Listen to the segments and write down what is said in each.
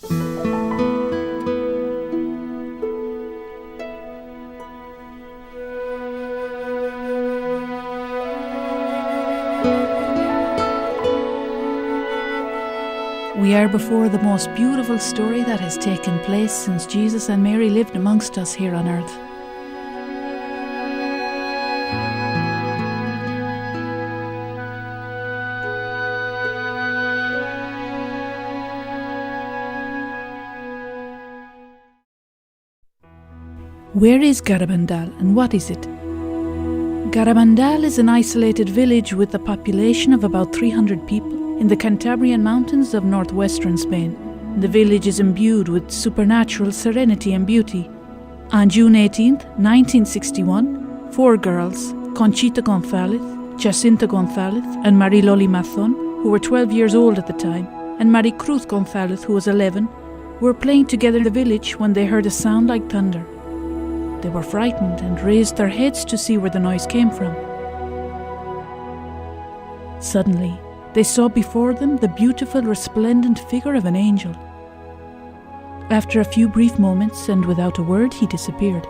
We are before the most beautiful story that has taken place since Jesus and Mary lived amongst us here on earth. Where is Garabandal and what is it? Garabandal is an isolated village with a population of about 300 people in the Cantabrian mountains of northwestern Spain. The village is imbued with supernatural serenity and beauty. On June 18, 1961, 4 girls, Conchita González, Jacinta González and Mariloli Mazón, who were 12 years old at the time, and Maricruz González, who was 11, were playing together in the village when they heard a sound like thunder. They were frightened and raised their heads to see where the noise came from. Suddenly, they saw before them the beautiful, resplendent figure of an angel. After a few brief moments and without a word, he disappeared.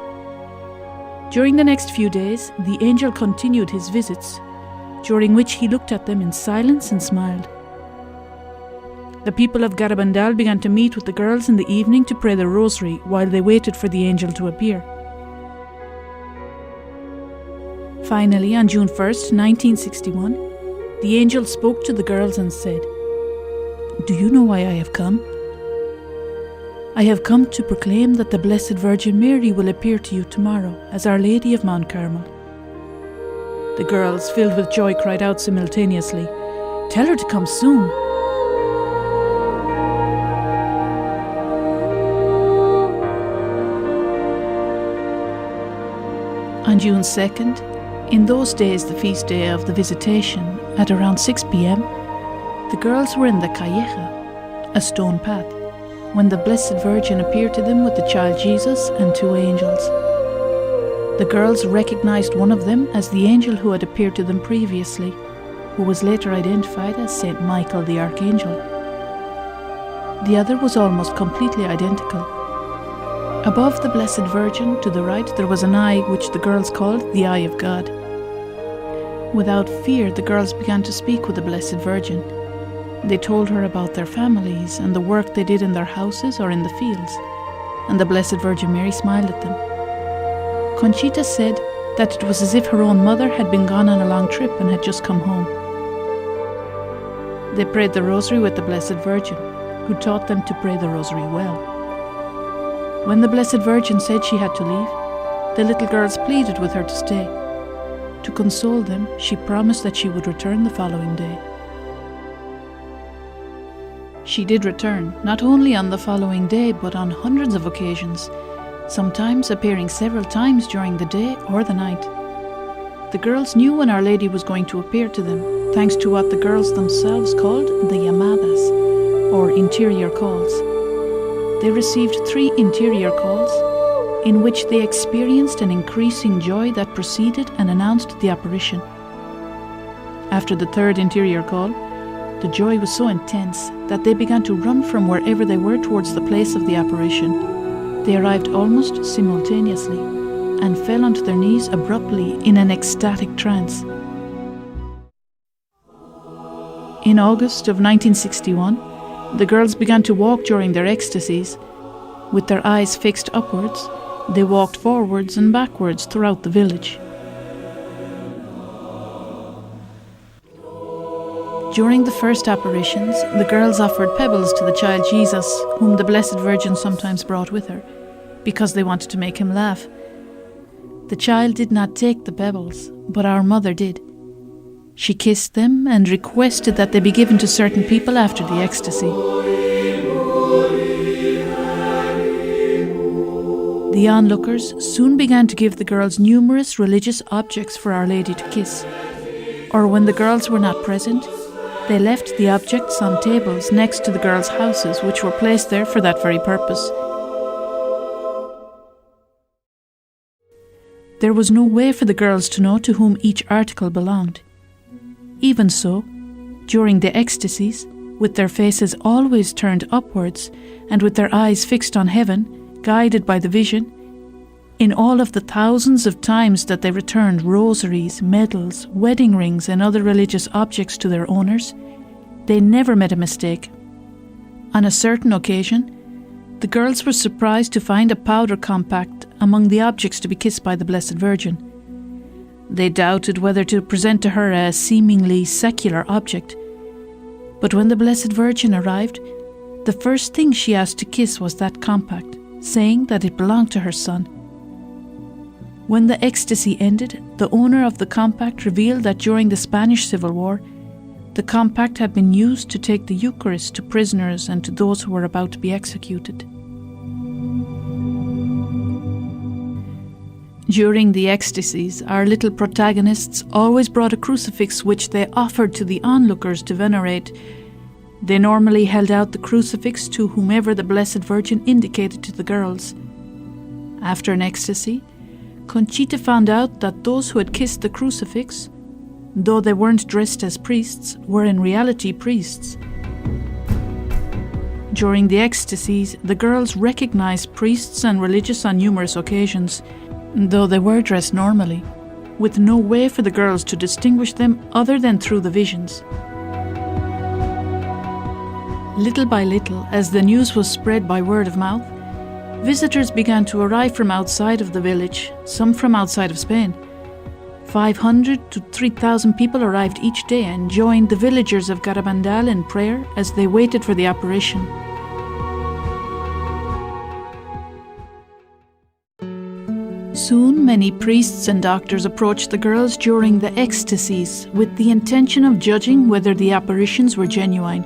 During the next few days, the angel continued his visits, during which he looked at them in silence and smiled. The people of Garabandal began to meet with the girls in the evening to pray the rosary while they waited for the angel to appear. Finally, on June 1st, 1961, the angel spoke to the girls and said, "Do you know why I have come? I have come to proclaim that the Blessed Virgin Mary will appear to you tomorrow as Our Lady of Mount Carmel." The girls, filled with joy, cried out simultaneously, "Tell her to come soon." On June 2nd, in those days the feast day of the Visitation, at around 6 p.m, the girls were in the Calleja, a stone path, when the Blessed Virgin appeared to them with the child Jesus and 2 angels. The girls recognized one of them as the angel who had appeared to them previously, who was later identified as Saint Michael the Archangel. The other was almost completely identical. Above the Blessed Virgin, to the right, there was an eye which the girls called the Eye of God. Without fear, the girls began to speak with the Blessed Virgin. They told her about their families and the work they did in their houses or in the fields, and the Blessed Virgin Mary smiled at them. Conchita said that it was as if her own mother had been gone on a long trip and had just come home. They prayed the rosary with the Blessed Virgin, who taught them to pray the rosary well. When the Blessed Virgin said she had to leave, the little girls pleaded with her to stay. To console them, she promised that she would return the following day. She did return, not only on the following day, but on hundreds of occasions, sometimes appearing several times during the day or the night. The girls knew when Our Lady was going to appear to them, thanks to what the girls themselves called the llamadas, or interior calls. They received 3 interior calls, in which they experienced an increasing joy that preceded and announced the apparition. After the 3rd interior call, the joy was so intense that they began to run from wherever they were towards the place of the apparition. They arrived almost simultaneously and fell onto their knees abruptly in an ecstatic trance. In August of 1961, the girls began to walk during their ecstasies. With their eyes fixed upwards, they walked forwards and backwards throughout the village. During the first apparitions, the girls offered pebbles to the child Jesus, whom the Blessed Virgin sometimes brought with her, because they wanted to make him laugh. The child did not take the pebbles, but our mother did. She kissed them and requested that they be given to certain people after the ecstasy. The onlookers soon began to give the girls numerous religious objects for Our Lady to kiss. Or when the girls were not present, they left the objects on tables next to the girls' houses, which were placed there for that very purpose. There was no way for the girls to know to whom each article belonged. Even so, during the ecstasies, with their faces always turned upwards and with their eyes fixed on heaven, guided by the vision. In all of the thousands of times that they returned rosaries, medals, wedding rings and other religious objects to their owners, they never made a mistake. On a certain occasion, the girls were surprised to find a powder compact among the objects to be kissed by the Blessed Virgin. They doubted whether to present to her a seemingly secular object, but when the Blessed Virgin arrived, the first thing she asked to kiss was that compact, saying that it belonged to her son. When the ecstasy ended, the owner of the compact revealed that during the Spanish Civil War, the compact had been used to take the Eucharist to prisoners and to those who were about to be executed. During the ecstasies, our little protagonists always brought a crucifix which they offered to the onlookers to venerate. They normally held out the crucifix to whomever the Blessed Virgin indicated to the girls. After an ecstasy, Conchita found out that those who had kissed the crucifix, though they weren't dressed as priests, were in reality priests. During the ecstasies, the girls recognized priests and religious on numerous occasions, though they were dressed normally, with no way for the girls to distinguish them other than through the visions. Little by little, as the news was spread by word of mouth, visitors began to arrive from outside of the village, some from outside of Spain. 500 to 3,000 people arrived each day and joined the villagers of Garabandal in prayer as they waited for the apparition. Soon, many priests and doctors approached the girls during the ecstasies with the intention of judging whether the apparitions were genuine.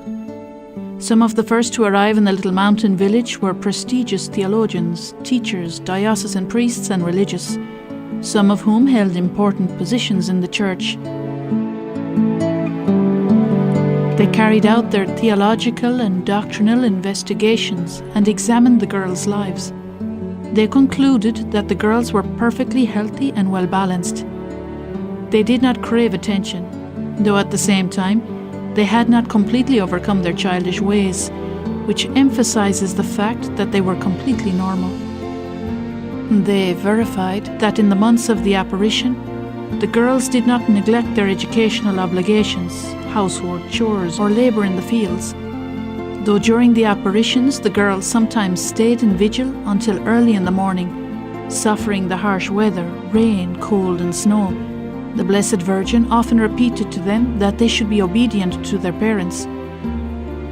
Some of the first to arrive in the little mountain village were prestigious theologians, teachers, diocesan priests and religious, some of whom held important positions in the church. They carried out their theological and doctrinal investigations and examined the girls' lives. They concluded that the girls were perfectly healthy and well-balanced. They did not crave attention, though at the same time, they had not completely overcome their childish ways, which emphasizes the fact that they were completely normal. They verified that in the months of the apparition, the girls did not neglect their educational obligations, household chores, or labor in the fields. Though during the apparitions, the girls sometimes stayed in vigil until early in the morning, suffering the harsh weather, rain, cold, and snow. The Blessed Virgin often repeated to them that they should be obedient to their parents.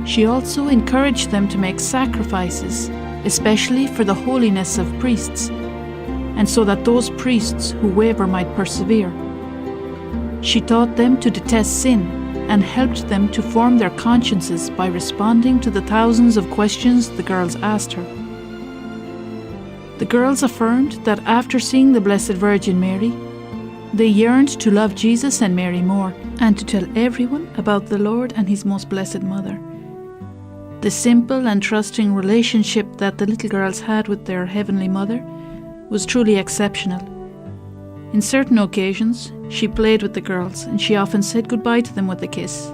She also encouraged them to make sacrifices, especially for the holiness of priests, and so that those priests who waver might persevere. She taught them to detest sin and helped them to form their consciences by responding to the thousands of questions the girls asked her. The girls affirmed that after seeing the Blessed Virgin Mary, they yearned to love Jesus and Mary more, and to tell everyone about the Lord and His Most Blessed Mother. The simple and trusting relationship that the little girls had with their Heavenly Mother was truly exceptional. In certain occasions, she played with the girls, and she often said goodbye to them with a kiss.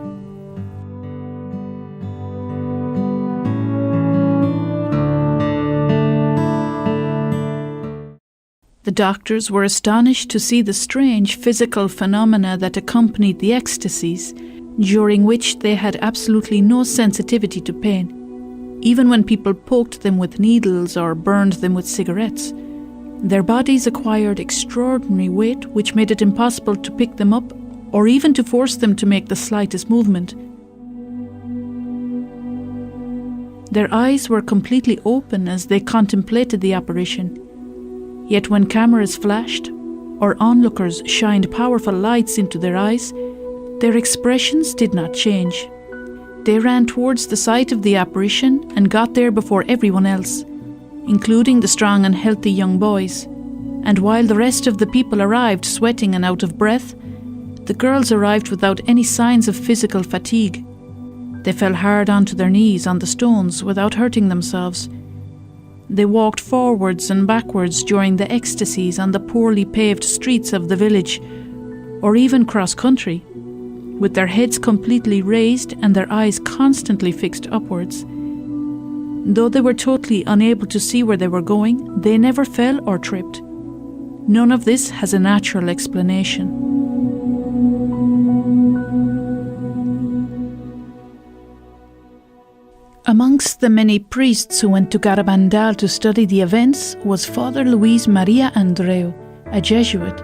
The doctors were astonished to see the strange physical phenomena that accompanied the ecstasies, during which they had absolutely no sensitivity to pain. Even when people poked them with needles or burned them with cigarettes, their bodies acquired extraordinary weight which made it impossible to pick them up or even to force them to make the slightest movement. Their eyes were completely open as they contemplated the apparition. Yet when cameras flashed, or onlookers shined powerful lights into their eyes, their expressions did not change. They ran towards the site of the apparition and got there before everyone else, including the strong and healthy young boys. And while the rest of the people arrived sweating and out of breath, the girls arrived without any signs of physical fatigue. They fell hard onto their knees on the stones without hurting themselves. They walked forwards and backwards during the ecstasies on the poorly paved streets of the village, or even cross-country. with their heads completely raised and their eyes constantly fixed upwards. Though they were totally unable to see where they were going, they never fell or tripped. None of this has a natural explanation. Amongst the many priests who went to Garabandal to study the events was Father Luis Maria Andreu, a Jesuit.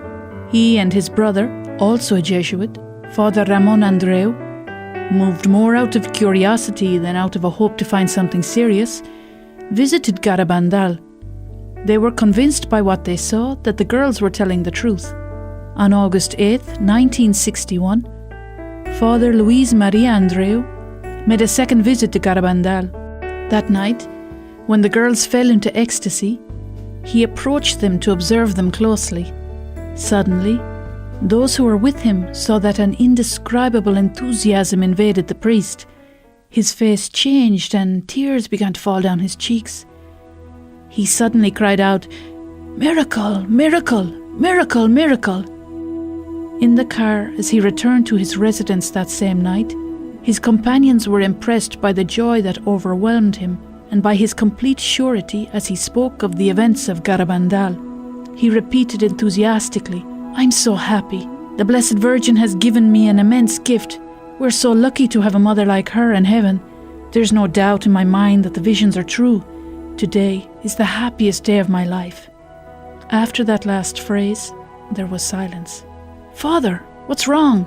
He and his brother, also a Jesuit, Father Ramon Andreu, moved more out of curiosity than out of a hope to find something serious, visited Garabandal. They were convinced by what they saw that the girls were telling the truth. On August 8, 1961, Father Luis Maria Andreu made a second visit to Garabandal. That night, when the girls fell into ecstasy, he approached them to observe them closely. Suddenly, those who were with him saw that an indescribable enthusiasm invaded the priest. His face changed and tears began to fall down his cheeks. He suddenly cried out, "Miracle, miracle, miracle, miracle!" In the car, as he returned to his residence that same night, his companions were impressed by the joy that overwhelmed him and by his complete surety as he spoke of the events of Garabandal. He repeated enthusiastically, "I'm so happy. The Blessed Virgin has given me an immense gift. We're so lucky to have a mother like her in heaven. There's no doubt in my mind that the visions are true. Today is the happiest day of my life." After that last phrase, there was silence. "Father, what's wrong?"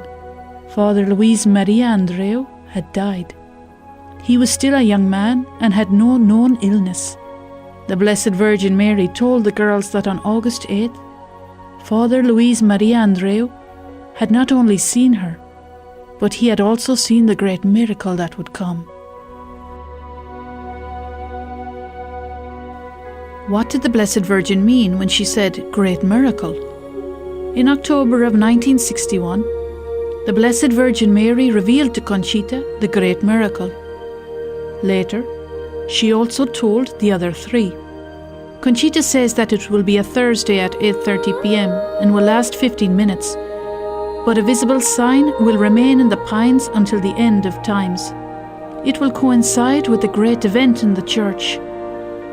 Father Luis Maria Andreu had died. He was still a young man and had no known illness. The Blessed Virgin Mary told the girls that on August 8th, Father Luis Maria Andreu had not only seen her, but he had also seen the great miracle that would come. What did the Blessed Virgin mean when she said great miracle? In October of 1961, the Blessed Virgin Mary revealed to Conchita the great miracle. Later, she also told the other three. Conchita says that it will be a Thursday at 8:30 p.m. and will last 15 minutes, but a visible sign will remain in the pines until the end of times. It will coincide with a great event in the church.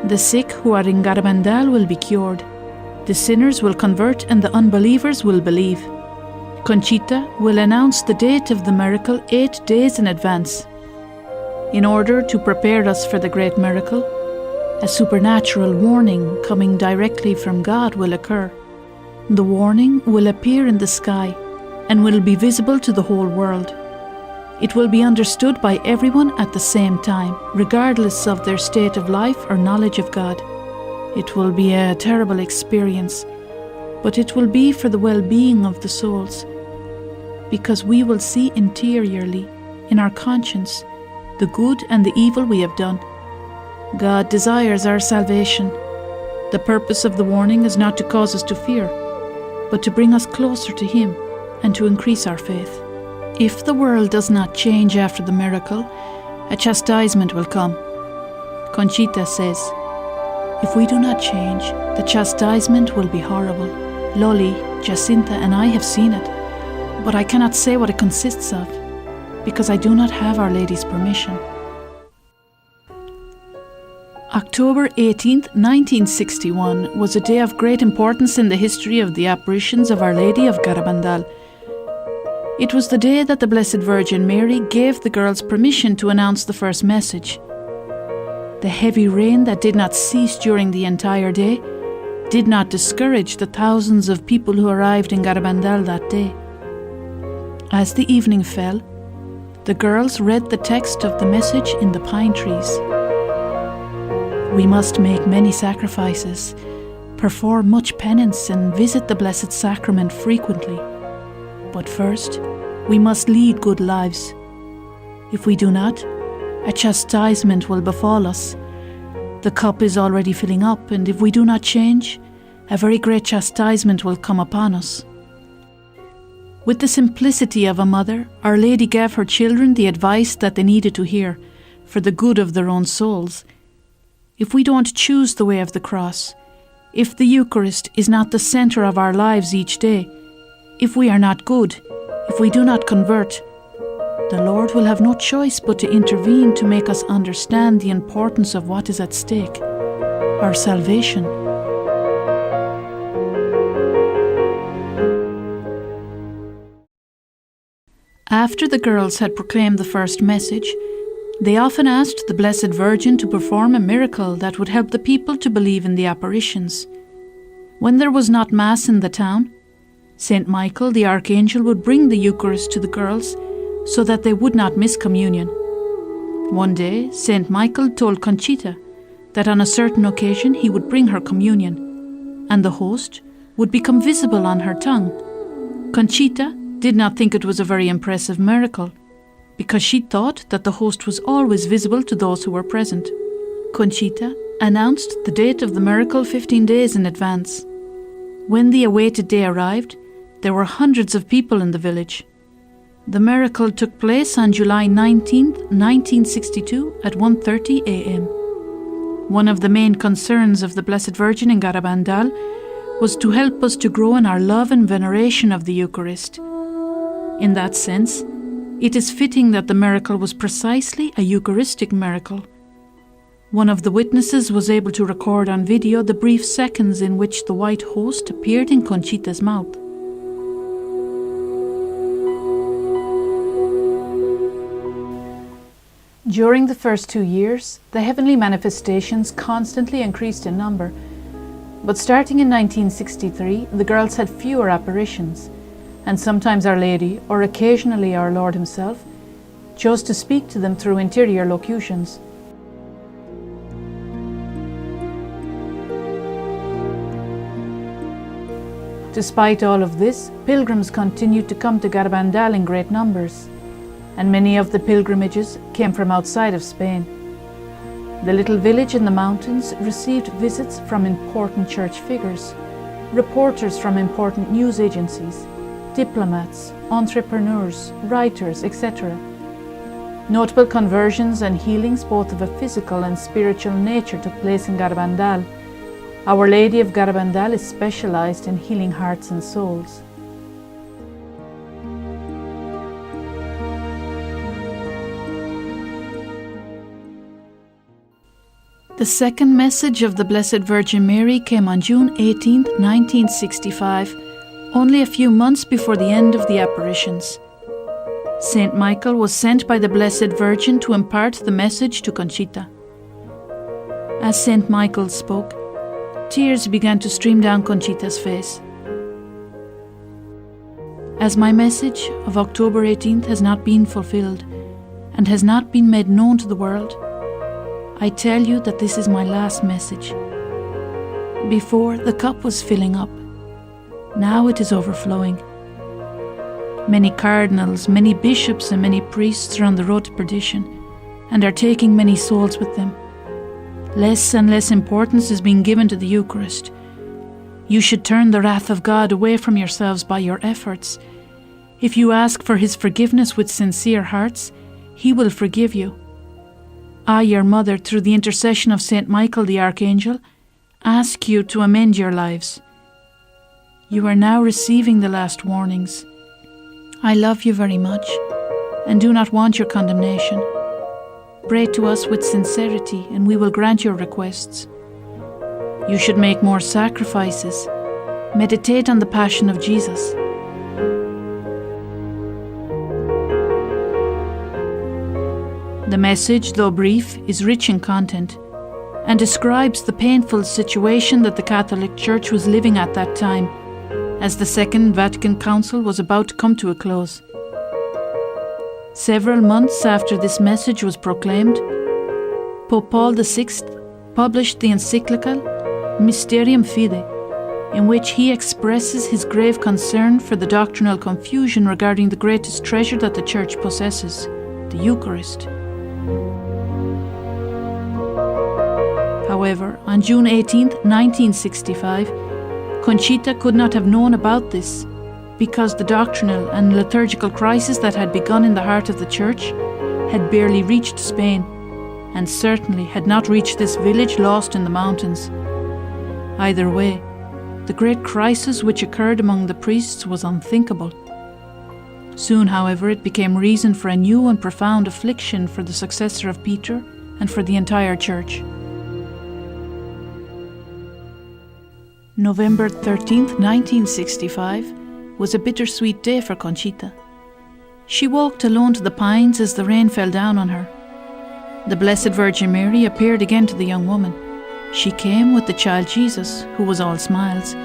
The sick who are in Garabandal will be cured. The sinners will convert and the unbelievers will believe. Conchita will announce the date of the miracle 8 days in advance. In order to prepare us for the great miracle, a supernatural warning coming directly from God will occur. The warning will appear in the sky and will be visible to the whole world. It will be understood by everyone at the same time, regardless of their state of life or knowledge of God. It will be a terrible experience, but it will be for the well-being of the souls, because we will see interiorly, in our conscience, the good and the evil we have done. God desires our salvation. The purpose of the warning is not to cause us to fear, but to bring us closer to Him and to increase our faith. If the world does not change after the miracle, a chastisement will come. Conchita says, if we do not change, the chastisement will be horrible. Loli, Jacinta and I have seen it, but I cannot say what it consists of, because I do not have Our Lady's permission. October 18th, 1961 was a day of great importance in the history of the apparitions of Our Lady of Garabandal. It was the day that the Blessed Virgin Mary gave the girls permission to announce the first message. The heavy rain that did not cease during the entire day did not discourage the thousands of people who arrived in Garabandal that day. As the evening fell, the girls read the text of the message in the pine trees. We must make many sacrifices, perform much penance and visit the Blessed Sacrament frequently. But first, we must lead good lives. If we do not, a chastisement will befall us. The cup is already filling up, and if we do not change, a very great chastisement will come upon us. With the simplicity of a mother, Our Lady gave her children the advice that they needed to hear for the good of their own souls. If we don't choose the way of the cross, if the Eucharist is not the centre of our lives each day, if we are not good, if we do not convert, the Lord will have no choice but to intervene to make us understand the importance of what is at stake, our salvation. After the girls had proclaimed the first message, they often asked the Blessed Virgin to perform a miracle that would help the people to believe in the apparitions. When there was not Mass in the town, Saint Michael the Archangel would bring the Eucharist to the girls so that they would not miss communion. One day, Saint Michael told Conchita that on a certain occasion he would bring her communion, and the host would become visible on her tongue. Conchita did not think it was a very impressive miracle, because she thought that the host was always visible to those who were present. Conchita announced the date of the miracle 15 days in advance. When the awaited day arrived, there were hundreds of people in the village. The miracle took place on July 19, 1962 at 1:30 a.m. One of the main concerns of the Blessed Virgin in Garabandal was to help us to grow in our love and veneration of the Eucharist. In that sense, it is fitting that the miracle was precisely a Eucharistic miracle. One of the witnesses was able to record on video the brief seconds in which the white host appeared in Conchita's mouth. During the first 2 years, the heavenly manifestations constantly increased in number, but starting in 1963, the girls had fewer apparitions, and sometimes Our Lady, or occasionally our Lord Himself, chose to speak to them through interior locutions. Despite all of this, pilgrims continued to come to Garabandal in great numbers, and many of the pilgrimages came from outside of Spain. The little village in the mountains received visits from important church figures, reporters from important news agencies, diplomats, entrepreneurs, writers, etc. Notable conversions and healings both of a physical and spiritual nature took place in Garabandal. Our Lady of Garabandal is specialized in healing hearts and souls. The second message of the Blessed Virgin Mary came on June 18, 1965, only a few months before the end of the apparitions. Saint Michael was sent by the Blessed Virgin to impart the message to Conchita. As Saint Michael spoke, tears began to stream down Conchita's face. As my message of October 18th has not been fulfilled and has not been made known to the world, I tell you that this is my last message. Before, the cup was filling up. Now it is overflowing. Many cardinals, many bishops and many priests are on the road to perdition and are taking many souls with them. Less and less importance is being given to the Eucharist. You should turn the wrath of God away from yourselves by your efforts. If you ask for His forgiveness with sincere hearts, He will forgive you. I, your mother, through the intercession of Saint Michael the Archangel, ask you to amend your lives. You are now receiving the last warnings. I love you very much and do not want your condemnation. Pray to us with sincerity and we will grant your requests. You should make more sacrifices. Meditate on the Passion of Jesus. The message, though brief, is rich in content and describes the painful situation that the Catholic Church was living at that time, as the Second Vatican Council was about to come to a close. Several months after this message was proclaimed, Pope Paul VI published the encyclical Mysterium Fidei, in which he expresses his grave concern for the doctrinal confusion regarding the greatest treasure that the Church possesses, the Eucharist. However, on June 18, 1965, Conchita could not have known about this because the doctrinal and liturgical crisis that had begun in the heart of the Church had barely reached Spain, and certainly had not reached this village lost in the mountains. Either way, the great crisis which occurred among the priests was unthinkable. Soon, however, it became reason for a new and profound affliction for the successor of Peter and for the entire church. November 13th, 1965 was a bittersweet day for Conchita. She walked alone to the pines as the rain fell down on her. The Blessed Virgin Mary appeared again to the young woman. She came with the child Jesus, who was all smiles,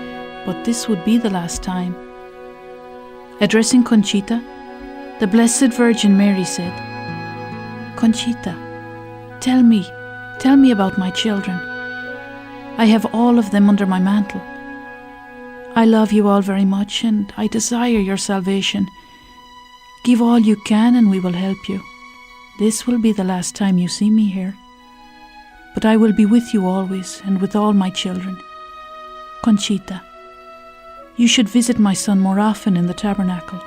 but this would be the last time. Addressing Conchita, the Blessed Virgin Mary said, "Conchita, tell me about my children. I have all of them under my mantle. I love you all very much and I desire your salvation. Give all you can and we will help you. This will be the last time you see me here. But I will be with you always and with all my children. Conchita, you should visit my son more often in the tabernacle.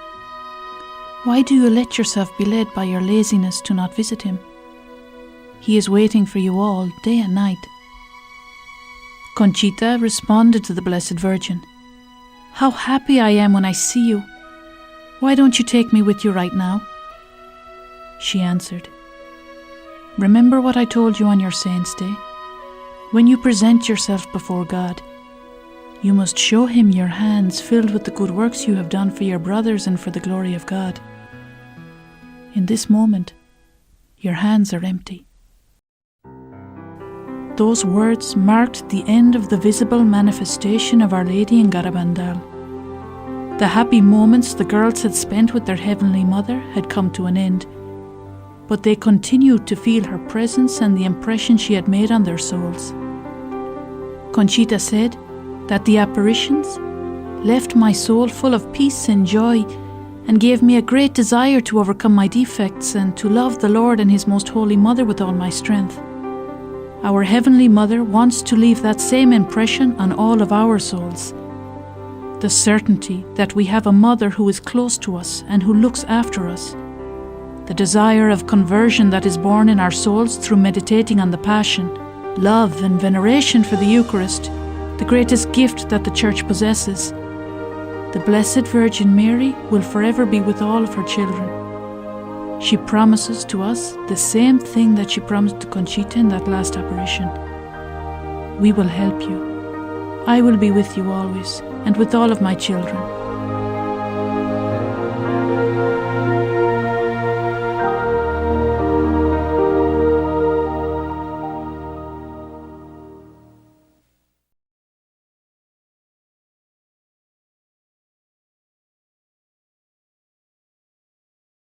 Why do you let yourself be led by your laziness to not visit him? He is waiting for you all, day and night." Conchita responded to the Blessed Virgin, "How happy I am when I see you. Why don't you take me with you right now?" She answered, "Remember what I told you on your Saints' Day? When you present yourself before God, you must show him your hands filled with the good works you have done for your brothers and for the glory of God. In this moment, your hands are empty." Those words marked the end of the visible manifestation of Our Lady in Garabandal. The happy moments the girls had spent with their Heavenly Mother had come to an end, but they continued to feel her presence and the impression she had made on their souls. Conchita said that the apparitions left my soul full of peace and joy and gave me a great desire to overcome my defects and to love the Lord and His Most Holy Mother with all my strength. Our Heavenly Mother wants to leave that same impression on all of our souls. The certainty that we have a Mother who is close to us and who looks after us. The desire of conversion that is born in our souls through meditating on the Passion. Love and veneration for the Eucharist, the greatest gift that the Church possesses. The Blessed Virgin Mary will forever be with all of her children. She promises to us the same thing that she promised to Conchita in that last apparition. "We will help you. I will be with you always, and with all of my children.